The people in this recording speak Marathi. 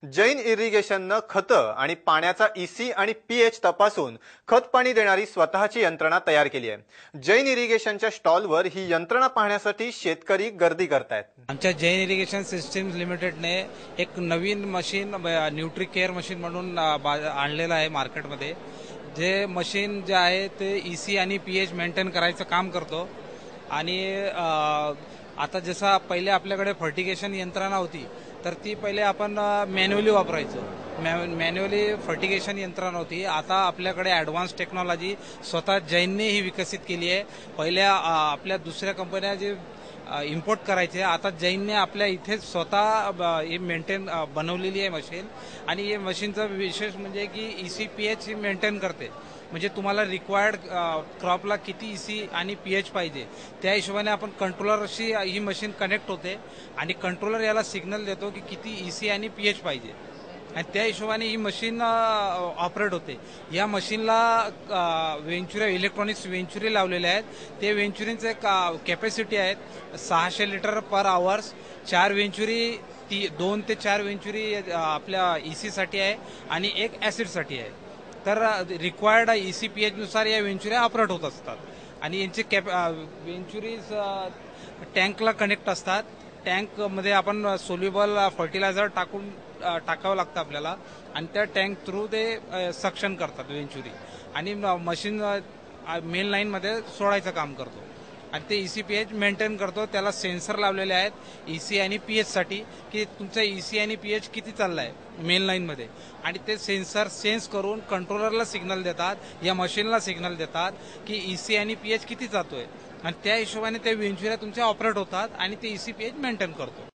जैन इरिगेशननं खतं आणि पाण्याचा ईसी आणि पीएच तपासून खत पाणी देणारी स्वतःची यंत्रणा तयार केली आहे। जैन इरिगेशनच्या स्टॉलवर ही यंत्रणा पाहण्यासाठी शेतकरी गर्दी करतायत। आमच्या जैन इरिगेशन सिस्टीम्स लिमिटेडने एक नवीन मशीन न्यूट्री केअर मशीन म्हणून आणलेलं आहे मार्केटमध्ये। जे मशीन जे आहे ते ईसी आणि पीएच मेंटेन करायचं काम करतो। आणि आता जसा पहिले आपल्याकडे फर्टिगेशन यंत्रणा होती तर ती पहिले आपण मॅन्युअली वापरायचो। मॅन्युअली फर्टिगेशन यंत्रणा होती। आता आपल्याकडे ॲडव्हान्स टेक्नॉलॉजी स्वतः जैनने ही विकसित केली आहे। पहिल्या आपल्या दुसऱ्या कंपन्या जे इम्पोर्ट करायचे, आता जैनने आपल्या इथे स्वतः हे मेंटेन बनवलेली आहे मशीन। आणि हे मशीनचा विशेष म्हणजे की ECPH मेंटेन करते। म्हणजे तुम्हाला रिक्वायर्ड क्रॉपला किती ईसी आणि पीएच पाहिजे त्या हिशोबाने आपण कंट्रोलरशी ही मशीन कनेक्ट होते आणि कंट्रोलर याला सिग्नल देतो की किती ईसी आणि पीएच पाहिजे आणि त्या हिशोबाने ही मशीन ऑपरेट होते। या मशीनला वेंचुरी इलेक्ट्रॉनिक्स वेंचुरी लावलेले आहेत। ते वेंचुरींचे कॅपॅसिटी आहेत 600 लिटर पर आवर्स। 4 वेंचुरी 2 ते 4 वेंचुरी आपल्या ईसीसाठी आहे आणि एक ॲसिडसाठी आहे। तर रिक्वायर्ड ECPH नुसार या वेंचुऱ्या ऑपरेट होत असतात आणि यांचे वेंचुरीज टँकला कनेक्ट असतात। टँकमध्ये आपण सोल्युबल फर्टिलायझर टाकावं लागतं आपल्याला आणि त्या टँक थ्रू ते सक्शन करतात वेंचुरी आणि मशीन मेन लाईनमध्ये सोडायचं काम करतो आणि ते ECPH मेंटेन करतो। त्याला सेन्सर लावलेले आहेत ईसी आणि पीएच साठी की तुमचा ईसी आणि पीएच किती चाललाय मेन लाईनमध्ये आणि ते सेन्सर सेन्स करून कंट्रोलरला सिग्नल देतात, या मशीनला सिग्नल देतात की ईसी आणि पीएच किती जातोय आणि त्या हिशोबाने त्या वेंचुऱ्या तुमच्या ऑपरेट होतात आणि ते ECPH मेंटेन करतो।